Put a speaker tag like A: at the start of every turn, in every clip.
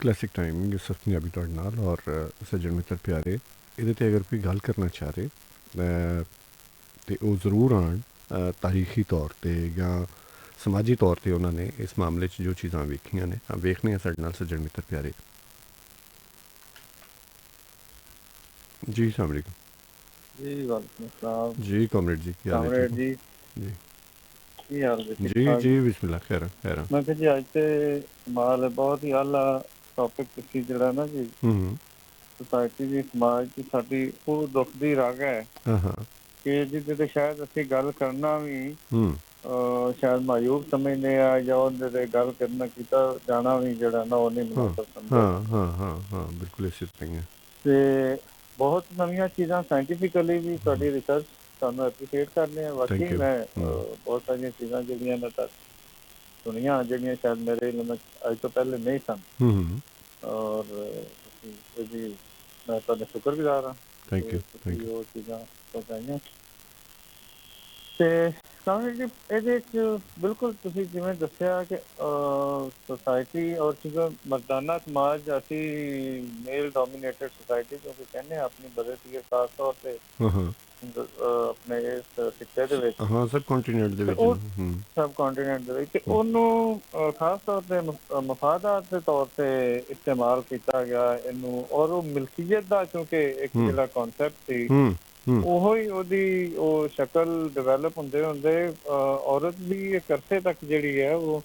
A: Classic time Yusuf Punjabi ਤੁਹਾਡੇ ਨਾਲ ਔਰ ਸੱਜਣ ਮਿੱਤਰ ਪਿਆਰੇ ਇਹਦੇ ਤੇ ਅਗਰ ਕੋਈ ਗੱਲ ਕਰਨਾ ਚਾਹ ਰਹੇ ਤੇ ਉਹ ਜ਼ਰੂਰ ਆਉਣ ਤਾਰੀਖੀ ਤੌਰ ਤੇ ਜਾਂ ਸਮਾਜੀ ਤੌਰ ਤੇ ਉਹਨਾਂ ਨੇ ਇਸ ਮਾਮਲੇ 'ਚ ਜੋ ਚੀਜ਼ਾਂ ਵੇਖੀਆਂ ਨੇ ਵੇਖਣੇ ਆ ਸਾਡੇ ਨਾਲ ਸੱਜਣ ਮਿੱਤਰ ਪਿਆਰੇ। ਜੀ अस्सलाम वालेकुम
B: जी वालेकुम सलाम।
A: जी कॉमरेड जी क्या हाल है?
B: कामरेड
A: ठीक
B: जी
A: हो जी?
B: की हाल है? ठीक
A: जी
B: ठाक
A: जी
B: जी।
A: बिस्मिल्लाह खैर खैर।
B: मैं कहा जी अज ते कमाल है, बहुत ही आला टॉपिक तुसी जड़ा ना जी सोसाइटी दी समाज की साडी वो दुख दी रग है
A: हाँ हाँ
B: कि जिहदे ते शायद असी गल करना भी
A: हम्म
B: शायद मायूब समझने आ या उहदे ते गल करना कीता जाना भी जड़ा ना वो नहीं
A: हाँ
B: मुनासब समझे
A: हाँ हाँ हाँ हाँ बिल्कुल इसी तरह है।
B: ते बहुत नवीं चीज़ां साइंटिफिकली भी तुहाडी रिसर्च तुहानूं एप्रीशिएट करने हैं। वाकई
A: थैंक यू।
B: मैं बहुत सारियां चीज़ां जिहड़ियां मैं सुनिया ਜਿਹੜੀਆਂ शायद मेरे इल्म में अज तो पहले नहीं सन और ਇਹਦੀ मैं ਤੁਹਾਡਾ ਸ਼ੁਕਰਗੁਜ਼ਾਰ ਹਾਂ
A: थैंक यू
B: ਤੁਸੀਂ
A: थैंक यू।
B: ਉਹ ਚੀਜ਼ਾਂ ਪਹੁੰਚਾਈਆਂ ਤੇ ਸਮਝ ਜੀ ਇਹਦੇ 'ਚ ਬਿਲਕੁਲ ਤੁਸੀਂ ਜਿਵੇਂ ਦੱਸਿਆ ਕਿ ਸੋਸਾਇਟੀ ਔਰ ਕਿਉਂਕਿ ਮਰਦਾਨਾ ਸਮਾਜ ਅਸੀਂ ਮੇਲ ਡੋਮੀਨੇਟਡ ਸੋਸਾਇਟੀ ਕਿਉਂਕਿ ਕਹਿੰਦੇ ਆਪਣੀ ਬਦਲਤੀ ਖਾਸ ਤੌਰ 'ਤੇ
A: हाँ हाँ
B: ਆਪਣੇ ਇਸ ਖਿੱਤੇ ਦੇ ਵਿੱਚ
A: हाँ सब कॉन्टिनेंट ਦੇ
B: ਤੇ
A: ਵਿੱਚ
B: ਉਹ ਸਬ ਕੰਟੀਨੈਂਟ ਦੇ ਵਿੱਚ ਉਹਨੂੰ ਖਾਸ ਤੌਰ ਤੇ ਮਫਾਦਾਤ ਦੇ ਤੌਰ ਤੇ ਇਸਤੇਮਾਲ ਕੀਤਾ ਗਿਆ ਇਹਨੂੰ ਔਰ ਉਹ ਮਿਲਕੀਅਤ ਦਾ ਕਿਉਂਕਿ ਇੱਕ ਜਿਹੜਾ ਕਨਸੈਪਟ ਸੀ ਉਹੋ ਹੀ ਉਹਦੀ ਉਹ ਸ਼ਕਲ ਡਿਵੈਲਪ ਹੁੰਦੇ ਹੁੰਦੇ ਔਰਤ ਵੀ ਇੱਕ ਅਰਸੇ ਤੱਕ ਜਿਹੜੀ ਹੈ ਉਹ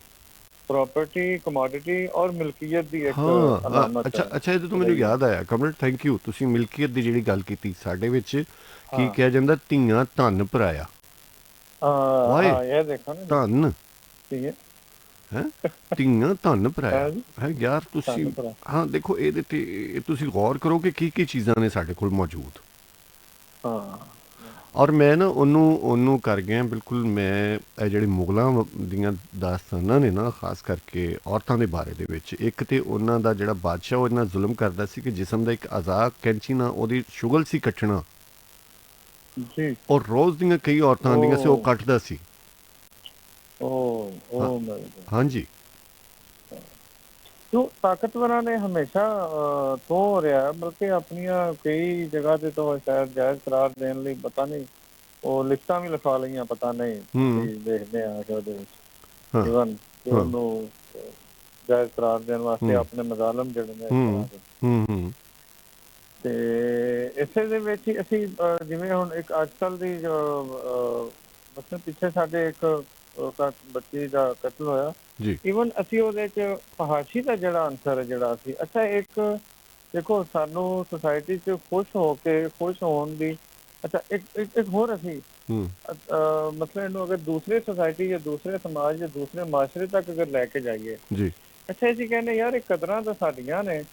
B: प्रॉपर्टी कमोडिटी और मिल्कियत ਦੀ ਇੱਕ ਅਲਾਮਤ
A: ਅੱਛਾ ਅੱਛਾ ਇਹ ਤਾਂ ਮੈਨੂੰ ਯਾਦ ਆਇਆ ਕਮਲ ਥੈਂਕ ਯੂ ਤੁਸੀਂ ਮਿਲਕੀਅਤ ਦੀ ਜਿਹੜੀ ਗੱਲ ਕੀਤੀ ਸਾਡੇ ਵਿੱਚ ਕੀ ਕਿਹਾ ਜਾਂਦਾ ਧੀਆਂ ਧਨ ਭਰਾਇਆ
B: ਹਾਂ ਇਹ ਦੇਖੋ ਨਾ
A: ਧਨ
B: ਠੀਕ ਹੈ
A: ਹੈ ਧੀਆਂ ਧਨ ਭਰਾਇਆ ਹੈ ਯਾਰ ਤੁਸੀਂ ਹਾਂ ਦੇਖੋ ਇਹਦੇ ਤੇ ਤੁਸੀਂ ਗੌਰ ਕਰੋ ਕਿ ਕੀ ਕੀ ਚੀਜ਼ਾਂ ਨੇ ਸਾਡੇ ਕੋਲ ਮੌਜੂਦ
B: ਹਾਂ
A: ਔਰ ਮੈਂ ਨਾ ਉਹਨੂੰ ਕਰ ਗਿਆ ਬਿਲਕੁਲ ਮੈਂ ਇਹ ਜਿਹੜੇ ਮੁਗਲਾਂ ਦੀਆਂ ਦਾਸਤਾਨਾਂ ਨੇ ਨਾ ਖਾਸ ਕਰਕੇ ਔਰਤਾਂ ਦੇ ਬਾਰੇ ਦੇ ਵਿੱਚ ਇੱਕ ਤੇ ਉਹਨਾਂ ਦਾ ਜਿਹੜਾ ਬਾਦਸ਼ਾਹ ਉਹ ਇੰਨਾ ਜ਼ੁਲਮ ਕਰਦਾ ਸੀ ਕਿ ਜਿਸਮ ਦਾ ਇੱਕ ਅਜ਼ਾ ਕੈਂਚੀ ਨਾਲ ਉਹਦੀ ਸ਼ੁਗਲ ਸੀ ਕੱਟਣਾ
B: ਜੀ
A: ਔਰ ਰੋਜ਼ ਦੀਆਂ ਕਈ ਔਰਤਾਂ ਆਉਂਦੀਆਂ ਸੀ ਉਹ ਕੱਟਦਾ ਸੀ। ਹਾਂਜੀ
B: ਜੋ ਤਾਕਤਵਰਾਂ ਨੇ ਹਮੇਸ਼ਾ ਤੋਂ ਰਿਹਾ ਬਲਕਿ ਆਪਣੀਆਂ ਕਈ ਜਗ੍ਹਾ ਤੇ ਤੋਂ ਸ਼ਾਇਦ ਜਾਇਜ਼ ਕਰਾਰ ਦੇਣ ਲਈ ਪਤਾ ਨਹੀਂ ਉਹ ਲਿਖਤਾਂ ਵੀ ਲਿਖਾ ਲਈਆਂ ਪਤਾ ਨਹੀਂ ਦੇਖਦੇ ਆ ਕਿ ਉਹਦੇ ਵਿੱਚ ਇਵਨ ਉਹਨੂੰ ਜਾਇਜ਼ ਕਰਾਰ ਦੇਣ ਵਾਸਤੇ ਆਪਣੇ ਮਜ਼ਾਲਮ ਜਿਹੜੇ ਨੇ ਤੇ ਇਸੇ ਦੇ ਵਿੱਚ ਅਸੀਂ ਜਿਵੇਂ ਹੁਣ ਇੱਕ ਅੱਜ ਕੱਲ੍ਹ ਦੀ ਮਤਲਬ ਪਿੱਛੇ ਸਾਡੇ ਇੱਕ ਬੱਚੀ ਦਾ ਕਤਲ ਹੋਇਆ ਈਵਨ ਅਸੀਂ ਉਹਦੇ 'ਚ ਫਹਾਸ਼ੀ ਦਾ ਜਿਹੜਾ ਆਨਸਰ ਜਿਹੜਾ ਸੀ ਅੱਛਾ ਇੱਕ ਦੇਖੋ ਸਾਨੂੰ ਸੁਸਾਇਟੀ 'ਚ ਖੁਸ਼ ਹੋਣ ਦੀ ਅੱਛਾ ਇੱਕ ਹੋਰ ਅਸੀਂ ਮਤਲਬ ਇਹਨੂੰ ਅਗਰ ਦੂਸਰੇ ਸੁਸਾਇਟੀ ਜਾਂ ਦੂਸਰੇ ਸਮਾਜ ਜਾਂ ਦੂਸਰੇ ਮਾਸ਼ਰੇ ਤੱਕ ਅਗਰ ਲੈ ਕੇ ਜਾਈਏ ਅੱਛਾ ਅਸੀਂ ਕਹਿੰਦੇ ਯਾਰ ਇਹ ਕਦਰਾਂ ਤਾਂ ਸਾਡੀਆਂ ਨੇ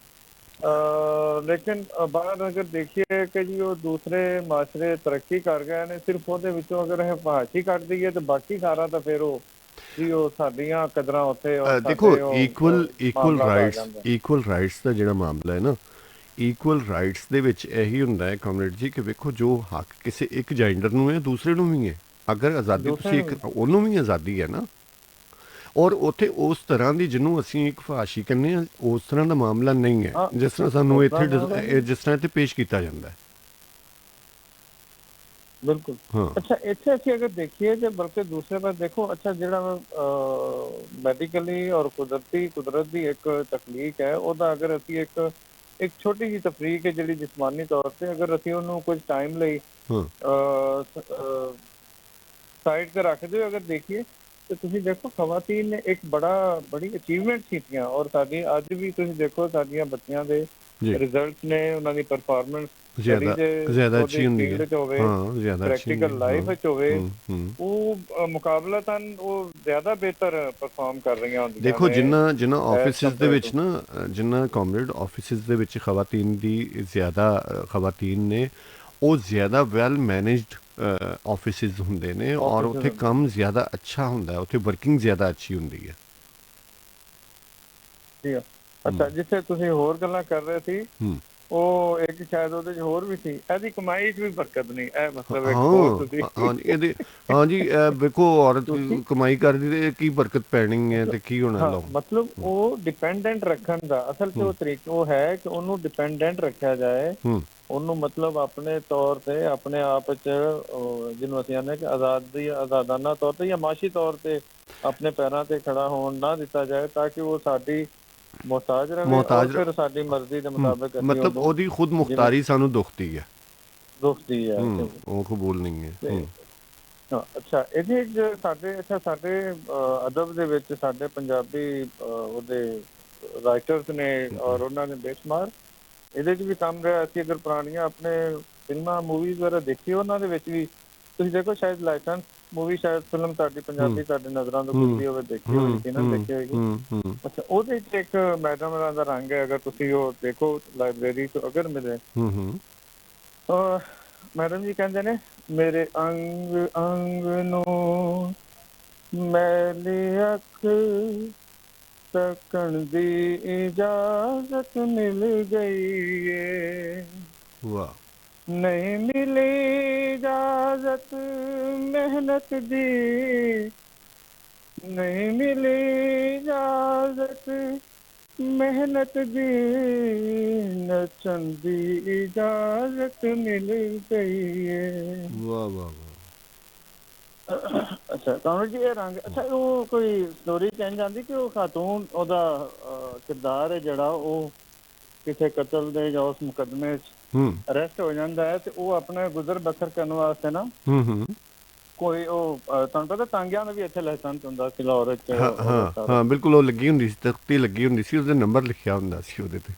B: ਲੇਕਿਨ ਬਾਹਰ ਅਗਰ ਦੇਖੀਏ ਕਿ ਜੀ ਉਹ ਦੂਸਰੇ ਮਾਸ਼ਰੇ ਤਰੱਕੀ ਕਰ ਗਏ ਨੇ ਸਿਰਫ ਉਹਦੇ ਵਿੱਚੋਂ ਅਗਰ ਇਹ ਫਹਾਸ਼ੀ ਕੱਢ ਦਈਏ ਤਾਂ ਬਾਕੀ ਸਾਰਾ ਤਾਂ ਫਿਰ ਉਹ ਜੀ ਉਹ ਸਾਡੀਆਂ ਕਦਰਾਂ ਉੱਥੇ
A: ਦੇਖੋ ਇਕੁਅਲ ਰਾਈਟਸ ਦਾ ਜਿਹੜਾ ਮਾਮਲਾ ਹੈ ਨਾ ਇਕੁਅਲ ਰਾਈਟਸ ਦੇ ਵਿੱਚ ਇਹੀ ਹੁੰਦਾ ਹੈ ਕਮਰੇਡ ਜੀ ਕਿ ਵੇਖੋ ਜੋ ਹੱਕ ਕਿਸੇ ਇੱਕ ਜੈਂਡਰ ਨੂੰ ਹੈ ਦੂਸਰੇ ਨੂੰ ਵੀ ਹੈ ਅਗਰ ਆਜ਼ਾਦੀ ਤੁਸੀਂ ਇੱਕ ਉਹਨੂੰ ਵੀ ਆਜ਼ਾਦੀ ਹੈ ਨਾ ਔਰ ਉੱਥੇ ਉਸ ਤਰ੍ਹਾਂ ਦੀ ਜਿਹਨੂੰ ਅਸੀਂ ਇੱਕ ਫਹਾਸ਼ੀ ਕਹਿੰਦੇ ਹਾਂ ਉਸ ਤਰ੍ਹਾਂ ਦਾ ਮਾਮਲਾ ਨਹੀਂ ਹੈ ਜਿਸ ਤਰ੍ਹਾਂ ਸਾਨੂੰ ਇੱਥੇ ਜਿਸ ਤਰ੍ਹਾਂ ਇੱਥੇ ਪੇਸ਼ ਕੀਤਾ ਜਾਂਦਾ ਹੈ।
B: ਬਿਲਕੁਲ ਅੱਛਾ ਇੱਥੇ ਅਸੀਂ ਅਗਰ ਦੇਖੀਏ ਤੇ ਬਲਕਿ ਦੂਸਰੇ ਪਾਸੇ ਦੇਖੋ ਅੱਛਾ ਜਿਹੜਾ ਮੈਡੀਕਲੀ ਔਰ ਕੁਦਰਤ ਦੀ ਇੱਕ ਤਕਨੀਕ ਹੈ ਉਹਦਾ ਅਗਰ ਅਸੀਂ ਇੱਕ ਛੋਟੀ ਜਿਹੀ ਤਫਰੀਕ ਹੈ ਜਿਹੜੀ ਜਿਸਮਾਨੀ ਤੌਰ ਤੇ ਅਗਰ ਅਸੀਂ ਉਹਨੂੰ ਕੁਝ ਟਾਈਮ ਲਈ ਸਾਈਡ ਤੇ ਰੱਖਦੇ ਹੋ ਅਗਰ ਦੇਖੀਏ ਤੇ ਤੁਸੀਂ ਦੇਖੋ ਖਵਾਤੀਨ ਨੇ ਇੱਕ ਬੜੀ ਅਚੀਵਮੈਂਟ ਕੀਤੀਆਂ ਔਰ ਸਾਡੀ ਅੱਜ ਵੀ ਤੁਸੀਂ ਦੇਖੋ ਸਾਡੀਆਂ ਬੱਚੀਆਂ ਦੇ ਰਿਜ਼ਲਟ ਨੇ ਉਹਨਾਂ ਦੀ ਪਰਫਾਰਮੈਂਸ ਜ਼ਿਆਦਾ ਅੱਛੀ ਹੁੰਦੀ ਹੈ ਪ੍ਰੈਕਟੀਕਲ ਲਾਈਫ ਵਿੱਚ ਹੋਵੇ ਉਹ ਮੁਕਾਬਲਤਨ ਉਹ ਜ਼ਿਆਦਾ ਬਿਹਤਰ ਪਰਫਾਰਮ ਕਰ ਰਹੀਆਂ ਹੁੰਦੀਆਂ
A: ਦੇਖੋ ਜਿੰਨਾ ਆਫਿਸਿਸ ਦੇ ਵਿੱਚ ਨਾ ਜਿੰਨਾ ਕਾਮਰੇਡ ਆਫਿਸਿਸ ਦੇ ਵਿੱਚ ਖਵਾਤੀਨ ਦੀ ਜ਼ਿਆਦਾ ਖਵਾਤੀਨ ਨੇ ਉਹ ਜ਼ਿਆਦਾ ਵੈਲ ਮੈਨੇਜਡ ਆਫਿਸਿਸ ਹੁੰਦੇ ਨੇ ਔਰ ਉੱਥੇ ਕੰਮ ਜ਼ਿਆਦਾ ਅੱਛਾ ਹੁੰਦਾ ਹੈ ਉੱਥੇ ਵਰਕਿੰਗ ਜ਼ਿਆਦਾ ਅੱਛੀ ਹੁੰਦੀ ਹੈ।
B: ਅੱਛਾ ਜਿੱਥੇ ਤੁਸੀਂ ਹੋਰ ਗੱਲਾਂ ਕਰ ਰਹੇ ਸੀ ਉਹ ਇੱਕ ਸ਼ਾਇਦ ਉਹਦੇ 'ਚ ਹੋਰ ਵੀ ਸੀ, ਇਹਦੀ ਕਮਾਈ 'ਚ ਵੀ ਬਰਕਤ ਨਹੀਂ, ਇਹ ਮਤਲਬ ਇੱਕ ਹੋਰ
A: ਹਾਂ
B: ਤੁਸੀਂ
A: ਹਾਂ ਇਹਦੇ ਹਾਂ ਜੀ ਵੇਖੋ ਔਰਤ
B: ਤੁਸੀਂ
A: ਕਮਾਈ ਕਰਦੀ ਤੇ ਕੀ ਬਰਕਤ ਪੈਣੀ ਹੈ ਤੇ ਕੀ ਹੋਣਾ
B: ਹਾਂ
A: ਲਓ।
B: ਮਤਲਬ ਉਹ ਡਿਪੈਂਡੈਂਟ ਰੱਖਣ ਦਾ ਅਸਲ 'ਚ ਉਹ ਤਰੀਕਾ ਉਹ ਹੈ ਕਿ ਉਹਨੂੰ ਡਿਪੈਂਡੈਂਟ ਰੱਖਿਆ ਜਾਏ,
A: ਹੂੰ
B: ਉਹਨੂੰ ਮਤਲਬ ਆਪਣੇ ਤੌਰ ਤੇ ਆਪਣੇ ਆਪ 'ਚ ਜਿਹਨੂੰ ਅਸੀਂ ਕਹਿੰਦੇ ਕਿ ਆਜ਼ਾਦਾਨਾ ਤੌਰ ਤੇ ਜਾਂ ਮਾਸ਼ੀ ਤੌਰ ਤੇ ਆਪਣੇ ਪੈਰਾਂ ਤੇ ਖੜਾ ਹੋਣ ਨਾ ਦਿੱਤਾ ਜਾਏ, ਤਾਂ ਕਿ ਉਹ ਸਾਡੀ ਮੁਹਤਾਜ ਰਵੇ ਔਰ
A: ਮੁਹਤਾਜ
B: ਫਿਰ ਸਾਡੀ ਮਰਜ਼ੀ ਦੇ ਮੁਤਾਬਿਕ ਅਸੀਂ
A: ਮਤਲਬ
B: ਉਹਨੂੰ
A: ਉਹਦੀ ਖੁਦ
B: ਜਿਵੇਂ
A: ਮੁਖਤਾਰੀ ਸਾਨੂੰ ਦੁਖਦੀ ਹੈ।
B: ਦੁਖਦੀ ਹੈ
A: ਉਹ ਕਬੂਲ ਨਹੀਂ ਹੈ।
B: ਤੇ ਅੱਛਾ ਇਹਦੇ 'ਚ ਸਾਡੇ ਅਦਬ ਦੇ ਵਿੱਚ ਸਾਡੇ ਪੰਜਾਬੀ ਉਹਦੇ ਰਾਈਟਰਸ ਨੇ ਔਰ ਉਹਨਾਂ ਨੇ ਬੇਸ਼ੁਮਾਰ ਇਹਦੇ 'ਚ ਵੀ ਕੰਮ ਰਿਹਾ। ਅਸੀਂ ਅਗਰ ਪੁਰਾਣੀਆਂ ਆਪਣੇ ਫਿਲਮਾਂ ਮੂਵੀਜ਼ ਵਗੈਰਾ ਦੇਖੀ, ਉਹਨਾਂ ਦੇ ਵਿੱਚ ਵੀ ਤੁਸੀਂ ਦੇਖੋ, ਸ਼ਾਇਦ ਲਾਇਸੈਂਸ ਮੂਵੀ ਸ਼ਾਇਦ ਫਿਲਮ ਤੁਹਾਡੀ ਪੰਜਾਬੀ ਤੁਹਾਡੀ ਨਜ਼ਰਾਂ ਤੋਂ ਗੁਜ਼ਰੀ ਹੋਵੇ, ਦੇਖੀ ਹੋਈ ਸੀ ਨਾ, ਦੇਖੀ ਹੋਏਗੀ। ਅੱਛਾ ਉਹਦੇ 'ਚ ਇੱਕ ਮੈਡਮ ਦਾ ਰੰਗ ਹੈ, ਅਗਰ ਤੁਸੀਂ ਉਹ ਦੇਖੋ ਲਾਇਬ੍ਰੇਰੀ ਤੋਂ ਅਗਰ ਮਿਲੇ, ਮੈਡਮ ਜੀ ਕਹਿੰਦੇ ਨੇ, ਮੇਰੇ ਅੰਗ ਅੰਗ ਨੂੰ ਮੈਲੀ ਅੱਖ ਤੱਕਣ ਦੀ ਇਜਾਜ਼ਤ ਮਿਲ ਗਈ ਏ,
A: ਵਾਹ
B: ਨਹੀਂ ਮਿਲੀ ਇਜਾਜ਼ਤ ਮਿਹਨਤ ਦੀ, ਨਹੀਂ ਮਿਲੀ ਇਜਾਜ਼ਤ ਮਿਹਨਤ ਦੀ, ਨੱਚਣ ਦੀ ਇਜਾਜ਼ਤ ਮਿਲ ਗਈ ਏ।
A: ਵਾਹ ਵਾਹ ਵਾਹ।
B: ਅੱਛਾ ਕਮਲ ਜੀ ਇਹ ਰੰਗ, ਅੱਛਾ ਉਹ ਕੋਈ ਸਟੋਰੀ ਕਹਿਣ ਜਾਂਦੀ ਕਿ ਉਹ ਖਾਤੂਨ ਉਹਦਾ ਕਿਰਦਾਰ ਹੈ ਜਿਹੜਾ ਉਹ ਕਿਸੇ ਕਤਲ ਦੇ ਜਾਂ ਉਸ ਮੁਕੱਦਮੇ 'ਚ ਅਰੈਸਟ ਹੋ ਜਾਂਦਾ ਹੈ, ਤੇ ਉਹ ਆਪਣਾ ਗੁਜ਼ਰ ਬਸਰ ਕਰਨ ਵਾਸਤੇ ਨਾ ਕੋਈ ਉਹ ਤੁਹਾਨੂੰ ਪਤਾ ਟਾਂਗਿਆਂ ਦਾ ਵੀ ਇੱਥੇ ਲਾਇਸੈਂਸ ਹੁੰਦਾ ਸੀ ਲਾਹੌਰ 'ਚ।
A: ਹਾਂ ਬਿਲਕੁਲ, ਉਹ ਲੱਗੀ ਹੁੰਦੀ ਸੀ, ਤਖਤੀ ਲੱਗੀ ਹੁੰਦੀ ਸੀ, ਉਹਦੇ ਨੰਬਰ ਲਿਖਿਆ ਹੁੰਦਾ ਸੀ ਉਹਦੇ ਤੇ।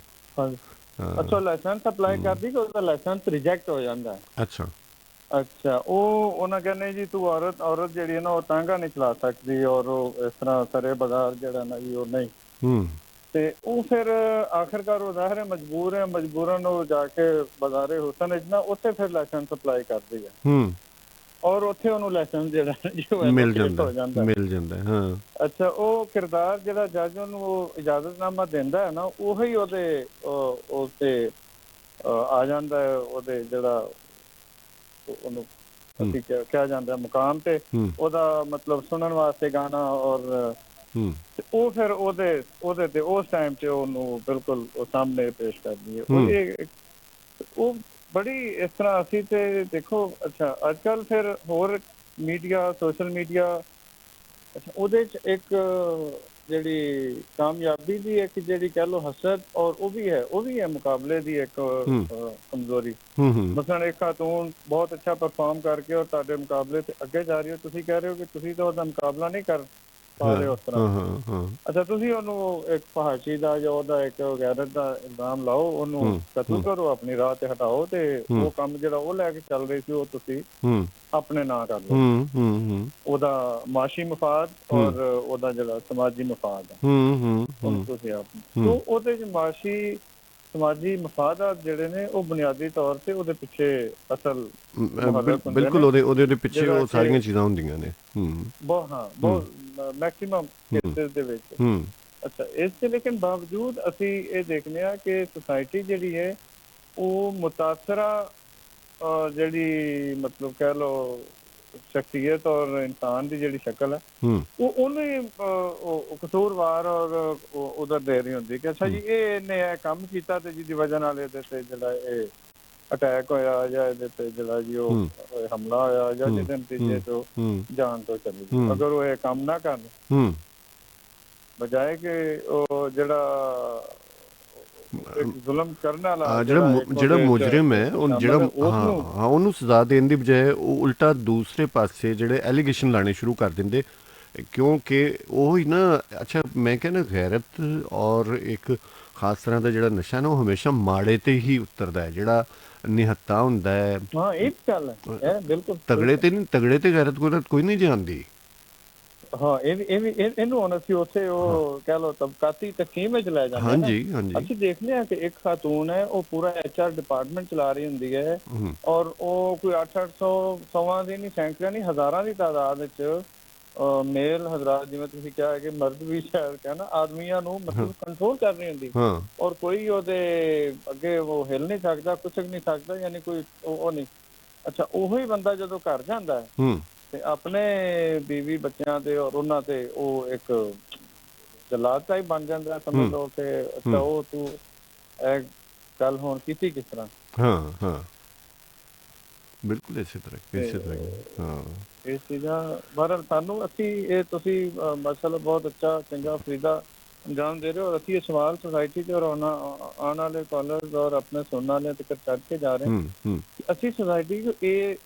B: ਅੱਛਾ ਲਾਇਸੈਂਸ ਅਪਲਾਈ ਕਰਦੀ ਕਿ ਉਹਦਾ ਲਾਇਸੈਂਸ ਰਿਜੈਕਟ ਹੋ ਜਾਂਦਾ।
A: ਅੱਛਾ
B: ਅੱਛਾ ਉਹ ਉਹਨਾਂ ਕਹਿੰਦੇ ਜੀ ਤੂੰ ਔਰਤ ਜਿਹੜੀ ਹੈ ਨਾ ਉਹ ਟਾਂਗਾ ਨਹੀਂ ਚਲਾ ਸਕਦੀ, ਔਰ ਉਹ ਇਸ ਤਰ੍ਹਾਂ ਸਰੇ ਬਜ਼ਾਰ ਜਿਹੜਾ ਨਾ ਜੀ ਉਹ ਨਹੀਂ। ਤੇ ਉਹ ਫਿਰ ਆਖਿਰਕਾਰ ਉਹ ਜ਼ਾਹਿਰ ਹੈ ਮਜਬੂਰਨ ਉਹ ਜਾ ਕੇ ਬਾਜ਼ਾਰੇ ਹੁਸਨ ਵਿੱਚ ਨਾ ਉੱਥੇ ਫਿਰ ਲਾਇਸੈਂਸ ਅਪਲਾਈ ਕਰਦੀ ਹੈ, ਔਰ ਉੱਥੇ ਉਹਨੂੰ ਲਾਇਸੈਂਸ ਜਿਹੜਾ ਜੋ ਹੈ
A: ਮਿਲ
B: ਹੋ ਜਾਂਦਾ।
A: ਹਾਂ।
B: ਅੱਛਾ ਉਹ ਕਿਰਦਾਰ ਜਿਹੜਾ ਜੱਜ ਉਹਨੂੰ ਉਹ ਇਜਾਜ਼ਤਨਾਮਾ ਦਿੰਦਾ ਹੈ ਨਾ, ਉਹੀ ਉਹਦੇ ਉੱਤੇ ਆ ਜਾਂਦਾ ਹੈ, ਉਹਦੇ ਜਿਹੜਾ ਉਹਨੂੰ ਅਸੀਂ ਕਿਹਾ ਜਾਂਦਾ ਮੁਕਾਮ ਤੇ ਉਹਦਾ ਮਤਲਬ ਸੁਣਨ ਵਾਸਤੇ ਗਾਣਾ, ਔਰ ਉਹ ਫਿਰ ਉਹਦੇ ਤੇ ਉਸ ਟਾਈਮ 'ਚ ਉਹਨੂੰ ਬਿਲਕੁਲ ਉਹ ਸਾਹਮਣੇ ਪੇਸ਼ ਕਰਦੀ ਹੈ। ਉਹ ਬੜੀ ਇਸ ਤਰ੍ਹਾਂ ਅਸੀਂ ਤੇ ਦੇਖੋ। ਅੱਛਾ ਅੱਜ ਕੱਲ੍ਹ ਫਿਰ ਹੋਰ ਮੀਡੀਆ, ਸੋਸ਼ਲ ਮੀਡੀਆ, ਅੱਛਾ ਉਹਦੇ 'ਚ ਇੱਕ ਜਿਹੜੀ ਕਾਮਯਾਬੀ ਦੀ ਇੱਕ ਜਿਹੜੀ ਕਹਿ ਲਓ ਹਸਰਤ, ਔਰ ਉਹ ਵੀ ਹੈ ਮੁਕਾਬਲੇ ਦੀ ਇੱਕ ਕਮਜ਼ੋਰੀ। ਮਸਲਨ ਇੱਕ ਖਾਤੂਨ ਬਹੁਤ ਅੱਛਾ ਪਰਫਾਰਮ ਕਰਕੇ ਔਰ ਤੁਹਾਡੇ ਮੁਕਾਬਲੇ ਤੇ ਅੱਗੇ ਜਾ ਰਹੀ ਹੋ, ਤੁਸੀਂ ਕਹਿ ਰਹੇ ਹੋ ਕਿ ਤੁਸੀਂ ਤਾਂ ਉਹਦਾ ਮੁਕਾਬਲਾ ਨਹੀਂ ਕਰ ਪਾ ਰਹੇ ਉਸ ਤਰ੍ਹਾਂ। ਅੱਛਾ ਤੁਸੀਂ ਉਹਨੂੰ ਇੱਕ ਫਹਾਸ਼ੀ ਦਾ ਜਾਂ ਉਹਦਾ ਇੱਕ ਗੈਰਤ ਦਾ ਇਲਜ਼ਾਮ ਲਾਓ, ਉਹਨੂੰ ਕਤਲ ਕਰੋ, ਆਪਣੀ ਰਾਹ ਤੇ ਹਟਾਓ, ਤੇ ਉਹ ਕੰਮ ਜਿਹੜਾ ਉਹ ਲੈ ਕੇ ਚੱਲ ਰਹੀ ਸੀ ਉਹ ਤੁਸੀਂ ਆਪਣੇ ਨਾਂ ਕਰ ਲਓ। ਉਹਦਾ ਮਾਸ਼ੀ ਮਫਾਦ ਔਰ ਉਹਦਾ ਜਿਹੜਾ ਸਮਾਜੀ ਮਫਾਦ ਹੈ ਉਹਨੂੰ ਤੁਸੀਂ ਆਪ ਉਹਦੇ 'ਚ ਮਾਸ਼ੀ ਸਮਾਜੀ ਮਫਾਦਾਤ ਜਿਹੜੇ ਨੇ ਉਹ ਬੁਨਿਆਦੀ ਤੌਰ ਤੇ ਉਹਦੇ ਪਿੱਛੇ ਅਸਲ
A: ਬਿਲਕੁਲ ਉਹਦੇ ਪਿੱਛੇ ਉਹ ਸਾਰੀਆਂ ਚੀਜ਼ਾਂ ਹੁੰਦੀਆਂ ਨੇ
B: ਬਹੁਤ ਮੈਕਸਿਮਮ ਕੇਸਿਸ ਦੇ ਵਿੱਚ। ਅੱਛਾ ਇਸ ਦੇ ਲੇਕਿਨ ਬਾਵਜੂਦ ਅਸੀਂ ਇਹ ਦੇਖਦੇ ਹਾਂ ਕਿ ਸੁਸਾਇਟੀ ਜਿਹੜੀ ਹੈ ਉਹ ਮੁਤਾਸਰਾ ਜਿਹੜੀ ਮਤਲਬ ਕਹਿ ਲਓ ਸ਼ਖਸੀਅਤ ਔਰ ਇਨਸਾਨ ਦੀ ਜਿਹੜੀ ਸ਼ਕਲ ਹੈ ਉਹ ਉਹਨੂੰ ਹੀ ਕਸੂਰਵਾਰ ਔਰ ਉਧਰ ਦੇ ਰਹੀ ਹੁੰਦੀ ਕਿ ਅੱਛਾ ਜੀ ਇਹਨੇ ਇਹ ਕੰਮ ਕੀਤਾ ਤੇ ਜਿਹਦੀ ਵਜ੍ਹਾ ਨਾਲ ਇਹਦੇ ਤੇ ਜਿਹੜਾ ਇਹ ਅਟੈਕ ਹੋਇਆ ਜਾਂ ਇਹਦੇ ਤੇ ਜਿਹੜਾ ਜੀ ਉਹ ਹਮਲਾ ਹੋਇਆ ਜਾਂ ਜਿਹਦੇ ਨਤੀਜੇ ਤੋਂ ਜਾਨ ਤੋਂ ਚਲੀ ਗਈ। ਅਗਰ ਉਹ ਇਹ ਕੰਮ ਨਾ ਕਰਨ ਬਜਾਏ ਕਿ ਉਹ ਜਿਹੜਾ ਜ਼ੁਲਮ ਕਰਨ ਵਾਲਾ
A: ਜਿਹੜਾ ਮੁਜਰਮ ਹੈ ਉਹਨੂੰ ਸਜ਼ਾ ਦੇਣ ਦੀ ਬਜਾਏ ਉਹ ਉਲਟਾ ਦੂਸਰੇ ਪਾਸੇ ਜਿਹੜੇ ਐਲੀਗੇਸ਼ਨ ਲਾਣੇ ਸ਼ੁਰੂ ਕਰ ਦਿੰਦੇ, ਕਿਉਂਕਿ ਉਹ ਹੀ ਨਾ। ਅੱਛਾ ਮੈਂ ਕਹਿੰਦਾ ਗੈਰਤ ਔਰ ਇੱਕ ਖਾਸ ਤਰ੍ਹਾਂ ਦਾ ਜਿਹੜਾ ਨਸ਼ਾ ਨਾ ਉਹ ਹਮੇਸ਼ਾ ਮਾੜੇ ਤੇ ਹੀ ਉਤਰਦਾ ਹੈ, ਜਿਹੜਾ ਨਿਹੱਤਾ ਹੁੰਦਾ ਹੈ।
B: ਹਾਂ ਇਹ ਗੱਲ ਹੈ ਬਿਲਕੁਲ।
A: ਤਗੜੇ ਤੇ ਗੈਰਤ ਕੋਈ ਨਹੀਂ ਜਾਣਦੀ।
B: ਹਾਂ ਇਹਨੂੰ ਹੁਣ ਅਸੀਂ ਉੱਥੇ ਉਹ ਕਹਿ ਲਓ ਤਬਕਾਤੀ ਤਕਸੀਮ ਵਿੱਚ ਲੈ ਜਾਂਦੇ ਹਾਂ। ਅਸੀਂ ਦੇਖਦੇ ਹਾਂ ਕਿ ਇੱਕ ਖਾਤੂਨ ਹੈ ਉਹ ਪੂਰਾ HR ਡਿਪਾਰਟਮੈਂਟ ਚਲਾ ਰਹੀ ਹੁੰਦੀ ਹੈ, ਔਰ ਉਹ ਕੋਈ 800 100 ਦੀ ਨਹੀਂ, ਸੈਂਕੜਿਆਂ ਨਹੀਂ, ਹਜ਼ਾਰਾਂ ਦੀ ਤਾਦਾਦ ਵਿੱਚ ਮੇਲ ਹਜ਼ਰਾਤ, ਜਿਵੇਂ ਤੁਸੀਂ ਕਿਹਾ ਹੈ ਕਿ ਮਰਦ ਵੀ ਸ਼ਾਇਦ ਕਹਿਣਾ ਆਦਮੀਆਂ ਨੂੰ
A: ਹਾਂ
B: ਮਤਲਬ ਕੰਟਰੋਲ ਕਰ ਰਹੀ ਹੁੰਦੀ,
A: ਹਾਂ
B: ਔਰ ਕੋਈ ਉਹਦੇ ਅੱਗੇ ਉਹ ਹਿਲ ਨਹੀਂ ਸਕਦਾ, ਕੁਛ ਨਹੀਂ ਸਕਦਾ, ਯਾਨੀ ਕੋਈ ਉਹ ਨਹੀਂ। ਅੱਛਾ, ਉਹੀ ਬੰਦਾ ਜਦੋਂ ਘਰ ਜਾਂਦਾ ਹੈ
A: ਹੂੰ
B: ਤੇ ਆਪਣੇ ਬੀਵੀ ਬੱਚਿਆਂ ਤੇ ਔਰ ਉਹਨਾਂ ਤੇ ਉਹ ਇੱਕ ਜਲਾਦ ਟਾਈਪ ਬਣ ਜਾਂਦਾ, ਸਮਝ
A: ਹੂੰ
B: ਲਓ ਕਿ ਅੱਛਾ
A: ਹੂੰ
B: ਉਹ ਤੂੰ ਇਹ ਗੱਲ ਹੁਣ ਕੀਤੀ ਕਿਸ ਤਰ੍ਹਾਂ।
A: ਹਾਂ ਹਾਂ ਬਿਲਕੁਲ
B: ਤੇ
A: ਇਸੇ ਤਰ੍ਹਾਂ ਹੀ ਹਾਂ
B: ਇਹ ਚੀਜ਼ਾਂ ਬਹਰਹਾਲ ਸਾਨੂੰ ਅਸੀਂ ਇਹ ਤੁਸੀਂ ਮਾਸ਼ਾਅੱਲਾ ਬਹੁਤ ਅੱਛਾ ਚੰਗਾ ਫਰੀਦਾ ਅੰਜਾਮ ਦੇ ਰਹੇ ਹੋ, ਔਰ ਅਸੀਂ ਇਹ ਸਵਾਲ ਸੁਸਾਇਟੀ 'ਚ ਔਰ ਆਉਣ ਵਾਲੇ ਕਾਲਰਸ ਔਰ ਆਪਣੇ ਸੁਣਨ ਵਾਲਿਆਂ ਤੱਕ ਛੱਡ ਕੇ ਜਾ ਰਹੇ ਹਾਂ
A: ਹੂੰ
B: ਕਿ ਅਸੀਂ ਸੁਸਾਇਟੀ 'ਚ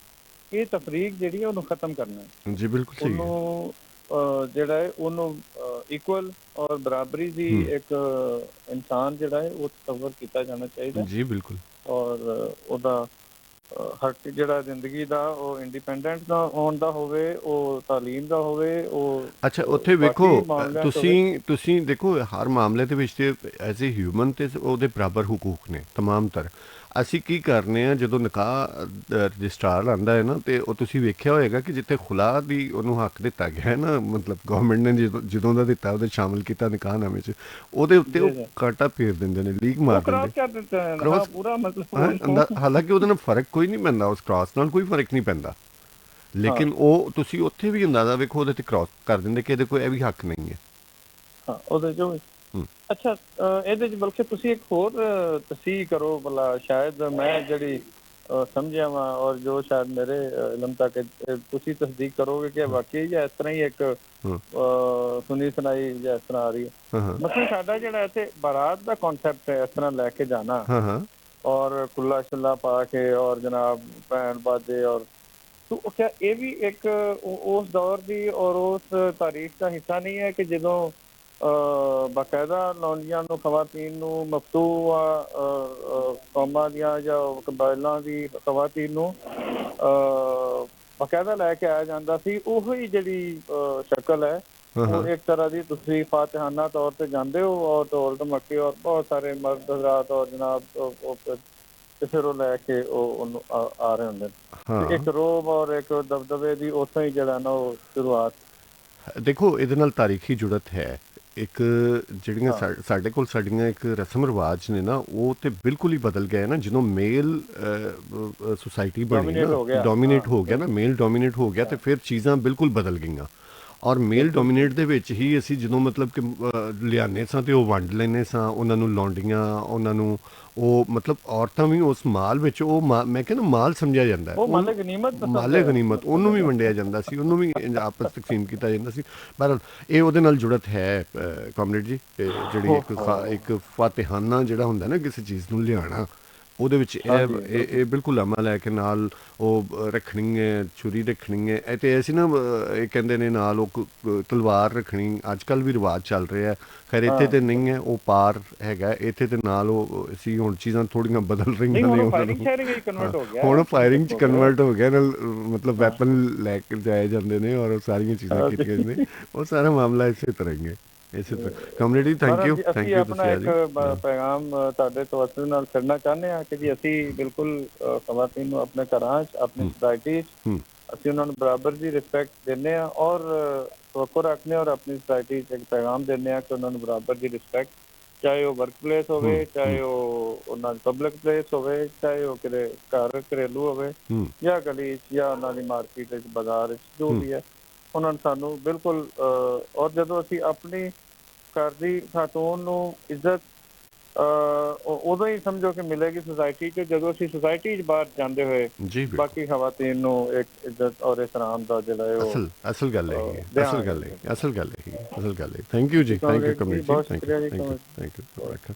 B: ਇਹ ਤਫਰੀਕ ਜਿਹੜੀ ਹੈ ਉਹਨੂੰ ਖ਼ਤਮ ਕਰਨਾ ਹੈ।
A: ਜੀ ਬਿਲकुल सही है
B: ਉਹਨੂੰ ਜਿਹੜਾ ਹੈ ਉਹਨੂੰ ਇਕੁਅਲ ਔਰ ਬਰਾਬਰੀ ਦੀ ਇੱਕ ਇਨਸਾਨ ਜਿਹੜਾ ਹੈ ਉਹ ਤਸੱਵਰ ਕੀਤਾ ਜਾਣਾ ਚਾਹੀਦਾ,
A: जी बिल्कुल
B: ਔਰ ਉਹਦਾ ਹੱਕ ਜਿਹੜਾ ਜ਼ਿੰਦਗੀ ਦਾ ਉਹ ਇੰਡੀਪੈਂਡੈਂਟ ਦਾ ਹੋਣ ਦਾ ਹੋਵੇ, ਉਹ ਤਾਲੀਮ ਦਾ ਹੋਵੇ, ਉਹ
A: ਅੱਛਾ ਉੱਥੇ ਵੇਖੋ
B: ਬਾਕੀ ਮਾਮਲਿਆਂ 'ਚ ਹੋਵੇ।
A: ਤੁਸੀਂ ਦੇਖੋ ਹਰ ਮਾਮਲੇ ਦੇ ਵਿੱਚ ਤੇ ਐਜ਼ ਏ ਹਿਊਮਨ ਤੇ ਉਹਦੇ ਬਰਾਬਰ ਹਕੂਕ ਨੇ ਤਮਾਮ ਤਰ। ਅਸੀਂ ਕੀ ਕਰਨੇ ਆ ਜਦੋਂ ਨਿਕਾਹ ਰਜਿਸਟਰਾਰ ਆਂਦਾ ਹੈ ਨਾ ਤੇ ਉਹ ਤੁਸੀਂ ਵੇਖਿਆ ਹੋਏਗਾ ਕਿ ਜਿੱਥੇ ਖੁਲਾ ਦੀ ਉਹਨੂੰ ਹੱਕ ਦਿੱਤਾ ਗਿਆ ਹੈ ਨਾ, ਮਤਲਬ ਗਵਰਨਮੈਂਟ ਨੇ ਜਦੋਂ ਦਾ ਦਿੱਤਾ ਉਹਦੇ ਸ਼ਾਮਲ ਕੀਤਾ ਨਿਕਾਹਨਾਮੇ 'ਚ, ਉਹਦੇ ਉੱਤੇ ਉਹ
B: ਜੀ ਜੀ,
A: ਕਾਂਟਾ ਫੇਰ ਦਿੰਦੇ ਨੇ, ਲੀਕ
B: ਉਹ
A: ਮਾਰ
B: ਕ੍ਰਾਸ
A: ਦਿੰਦੇ
B: ਕਰ ਦਿੱਤਾ ਹੈ, ਹਾਂ
A: ਕ੍ਰਾਸ।
B: ਪੂਰਾ ਮਤਲਬ ਉਹਨੂੰ
A: ਹਾਲਾਂਕਿ ਉਹਦੇ ਨਾਲ ਫਰਕ ਕੋਈ ਨਹੀਂ ਪੈਂਦਾ, ਉਸ ਕ੍ਰਾਸ ਨਾਲ ਕੋਈ ਫਰਕ ਨਹੀਂ ਪੈਂਦਾ,
B: ਹਾਂ
A: ਲੇਕਿਨ ਉਹ ਤੁਸੀਂ ਉੱਥੇ ਵੀ ਅੰਦਾਜ਼ਾ ਵੇਖੋ ਉਹਦੇ ਤੇ ਕ੍ਰਾਸ ਕਰ ਦਿੰਦੇ ਕਿ ਇਹਦੇ ਕੋਈ ਇਹ ਵੀ ਹੱਕ ਨਹੀਂ ਹੈ।
B: ਹਾਂ ਉਹਦੇ ਜੋ ਵੀ।
A: ਹੂੰ
B: ਅੱਛਾ, ਇਹਦੇ 'ਚ ਬਲਕਿ ਤੁਸੀਂ ਇੱਕ ਹੋਰ ਤਸੀਹ ਕਰੋ ਭਲਾ, ਸ਼ਾਇਦ ਮੈਂ ਜਿਹੜੀ ਸਮਝਿਆ ਵਾਂ ਔਰ ਜੋ ਸ਼ਾਇਦ ਮੇਰੇ ਇਲਮ ਤੱਕ ਤੁਸੀਂ ਤਸਦੀਕ ਕਰੋਗੇ ਕਿ ਵਾਕਈ ਜਾਂ ਇਸ ਤਰ੍ਹਾਂ ਹੀ ਇੱਕ
A: ਹਾਂ
B: ਸੁਣੀ ਸੁਣਾਈ ਜਾਂ ਇਸ ਤਰ੍ਹਾਂ ਆ ਰਹੀ ਹੈ।
A: ਹਾਂ ਹਾਂ
B: ਮਤਲਬ ਸਾਡਾ ਜਿਹੜਾ ਇੱਥੇ ਬਾਰਾਤ ਦਾ ਕਨਸੈਪਟ ਹੈ ਇਸ ਤਰ੍ਹਾਂ ਲੈ ਕੇ ਜਾਣਾ,
A: ਹਾਂ ਹਾਂ
B: ਔਰ ਕੁੱਲਾ ਛੁੱਲਾ ਪਾ ਕੇ ਔਰ ਜਨਾਬ ਭੈਣ ਬਾਜੇ, ਔਰ ਤੋ क्या ये भी एक उस दौर की और उस तारीख का हिस्सा नहीं है कि ਜਦੋਂ ਬਾਕਾਇਦਾ ਲੌਂਡੀਆਂ ਨੂੰ ਖਵਾਤੀਨ ਨੂੰ ਮਫਤੂ ਕੌਮਾਂ ਦੀਆਂ ਜਾਂ ਕਬਾਇਲਾਂ ਦੀ ਖਵਾਤੀਨ ਨੂੰ ਬਾਕਾਇਦਾ ਲੈ ਕੇ ਆਇਆ ਜਾਂਦਾ ਸੀ। ਉਹੀ ਜਿਹੜੀ ਸ਼ਕਲ ਹੈ ਉਹ ਇੱਕ ਤਰ੍ਹਾਂ ਦੀ ਤੁਸੀਂ ਫਾਤਿਹਾਨਾ ਤੌਰ ਤੇ ਜਾਂਦੇ ਹੋ, ਔਰ ਢੋਲ ਧਮੱਕੇ ਔਰ ਬਹੁਤ ਸਾਰੇ ਮਰਦ ਹਜ਼ਰਾਤ ਔਰ ਜਨਾਬ ਤੇ ਫਿਰ ਉਹ ਲੈ ਕੇ ਉਹਨੂੰ ਆ ਰਹੇ ਹੁੰਦੇ ਨੇ, ਤੇ ਇੱਕ ਰੋਬ ਔਰ ਇੱਕ ਦਬਦਬੇ ਦੀ ਉੱਥੋਂ ਹੀ ਜਿਹੜਾ ਨਾ ਉਹ ਸ਼ੁਰੂਆਤ।
A: ਦੇਖੋ ਇਹਦੇ ਨਾਲ ਤਾਰੀਖੀ ਜੁੜਤ ਹੈ ਇੱਕ, ਜਿਹੜੀਆਂ
B: ਹਾਂ
A: ਸਾਡੇ ਕੋਲ ਸਾਡੀਆਂ ਇੱਕ ਰਸਮ ਰਿਵਾਜ ਨੇ ਨਾ, ਉਹ ਤੇ ਬਿਲਕੁਲ ਹੀ ਬਦਲ ਗਏ ਨਾ ਜਦੋਂ ਮੇਲ ਸੁਸਾਇਟੀ ਬਣੀ
B: ਡੋਮੀਨੇਟ
A: ਨਾ,
B: ਹੋ ਗਿਆ,
A: ਡੋਮੀਨੇਟ ਹੋ ਗਿਆ
B: ਹਾਂ
A: ਨਾ, ਮੇਲ ਡੋਮੀਨੇਟ ਹੋ ਗਿਆ ਤੇ ਫਿਰ ਚੀਜ਼ਾਂ ਬਿਲਕੁਲ ਬਦਲ ਗਈਆਂ। ਔਰ ਮੇਲ
B: ਬਿਲਕੁਲ
A: ਡੋਮੀਨੇਟ ਦੇ ਵਿੱਚ ਹੀ ਅਸੀਂ ਜਦੋਂ ਮਤਲਬ ਕਿ ਲਿਆਨੇ ਸਾਂ ਤੇ ਉਹ ਵੰਡ ਲੈਨੇ ਸਾਂ, ਉਹਨਾਂ ਨੂੰ ਲੌਂਡੀਆਂ, ਉਹਨਾਂ ਨੂੰ ਉਹ ਮਤਲਬ ਔਰਤਾਂ ਵੀ ਉਸ ਮਾਲ ਵਿੱਚ ਉਹ ਮੈਂ ਕਹਿੰਦਾ ਮਾਲ ਸਮਝਿਆ ਜਾਂਦਾ ਹੈ,
B: ਉਹ ਮਾਲੇ ਗਨੀਮਤ
A: ਮਾਲੇ ਗਨੀਮਤ ਉਹਨੂੰ ਵੀ ਵੰਡਿਆ ਜਾਂਦਾ ਸੀ, ਉਹਨੂੰ ਵੀ ਆਪਸ ਤਕਸੀਮ ਕੀਤਾ ਜਾਂਦਾ ਸੀ। ਬਹਰਹਾਲ ਇਹ ਉਹਦੇ ਨਾਲ ਜੁੜਤ ਹੈ ਕਾਮਰੇਡ ਜੀ, ਜਿਹੜੀ ਇੱਕ ਫਾਤਿਹਾਨਾ ਜਿਹੜਾ ਹੁੰਦਾ ਨਾ ਕਿਸੇ ਚੀਜ਼ ਨੂੰ ਲਿਆਣਾ, ਉਹਦੇ ਵਿੱਚ ਇਹ ਬਿਲਕੁਲ ਅਮਲ ਹੈ ਕਿ ਨਾਲ ਉਹ ਰੱਖਣੀ ਹੈ, ਛੁਰੀ ਰੱਖਣੀ ਹੈ, ਇਹ ਤੇ ਅਸੀਂ ਨਾ ਇਹ ਕਹਿੰਦੇ ਨੇ ਨਾਲ ਉਹ ਤਲਵਾਰ ਰੱਖਣੀ, ਅੱਜ ਕੱਲ੍ਹ ਵੀ ਰਿਵਾਜ ਚੱਲ ਰਿਹਾ। ਖੈਰ ਇੱਥੇ ਤੇ ਨਹੀਂ ਹੈ, ਉਹ ਪਾਰ ਹੈਗਾ ਇੱਥੇ ਤੇ ਨਾਲ ਉਹ ਅਸੀਂ ਹੁਣ ਚੀਜ਼ਾਂ ਥੋੜ੍ਹੀਆਂ ਬਦਲ ਰਹੀਆਂ ਨੇ, ਹੁਣ ਫਾਇਰਿੰਗ 'ਚ ਕਨਵਰਟ ਹੋ ਗਿਆ ਨਾਲ, ਮਤਲਬ ਵੈਪਨ ਲੈ ਕੇ ਜਾਏ ਜਾਂਦੇ ਨੇ ਔਰ ਸਾਰੀਆਂ ਚੀਜ਼ਾਂ ਕੀਤੀਆਂ ਨੇ, ਉਹ ਸਾਰਾ ਮਾਮਲਾ ਇਸੇ ਤਰ੍ਹਾਂ ਹੀ ਹੈ। ਇਸੇ ਤਰ੍ਹਾਂ ਕਮਿਊਨਿਟੀ ਥੈਂਕ ਯੂ
B: ਅਸੀਂ ਆਪਣਾ ਇੱਕ ਪੈਗਾਮ ਤੁਹਾਡੇ ਤਵੱਸਲ ਨਾਲ ਛੱਡਣਾ ਚਾਹੁੰਦੇ ਹਾਂ ਕਿ ਜੀ ਅਸੀਂ ਬਿਲਕੁਲ ਖਵਾਤੀਨ ਨੂੰ ਆਪਣੇ ਘਰਾਂ 'ਚ, ਆਪਣੀ ਸੁਸਾਇਟੀ 'ਚ ਅਸੀਂ ਉਹਨਾਂ ਨੂੰ ਬਰਾਬਰ ਦੀ ਰਿਸਪੈਕਟ ਦਿੰਦੇ ਹਾਂ, ਔਰ ਤਵੱਕੁ ਰੱਖਦੇ ਹਾਂ, ਔਰ ਆਪਣੀ ਸੁਸਾਇਟੀ 'ਚ ਇੱਕ ਪੈਗਾਮ ਦਿੰਦੇ ਹਾਂ ਕਿ ਉਹਨਾਂ ਨੂੰ ਬਰਾਬਰ ਦੀ ਰਿਸਪੈਕਟ, ਚਾਹੇ ਉਹ ਵਰਕ ਪਲੇਸ ਹੋਵੇ, ਚਾਹੇ ਉਹ ਉਹਨਾਂ ਦੀ ਪਬਲਿਕ ਪਲੇਸ ਹੋਵੇ, ਚਾਹੇ ਉਹ ਕਿਤੇ ਘਰ ਘਰੇਲੂ ਹੋਵੇ ਜਾਂ ਗਲੀ 'ਚ ਜਾਂ ਉਹਨਾਂ ਦੀ ਮਾਰਕੀਟ 'ਚ, ਬਾਜ਼ਾਰ 'ਚ, ਜੋ ਵੀ ਹੈ, ਉਹਨਾਂ ਨੂੰ ਸਾਨੂੰ ਬਿਲਕੁਲ ਔਰ ਜਦੋਂ ਅਸੀਂ ਆਪਣੀ ਘਰ ਦੀ ਖਾਤੂਨ ਨੂੰ ਇੱਜ਼ਤ ਉਦੋਂ ਹੀ ਸਮਝੋ ਕਿ ਮਿਲੇਗੀ ਸੁਸਾਇਟੀ 'ਚ ਜਦੋਂ ਅਸੀਂ ਸੁਸਾਇਟੀ 'ਚ ਬਾਹਰ ਜਾਂਦੇ ਹੋਏ ਬਾਕੀ ਖਵਾਤੀਨ ਨੂੰ ਇੱਕ ਇੱਜ਼ਤ ਔਰ ਇਸਰਾਮ ਦਾ ਜਿਹੜਾ ਹੈ ਉਹ
A: ਅਸਲ ਗੱਲ ਹੈ। ਥੈਂਕ ਯੂ ਜੀ, thank you committee, thank you.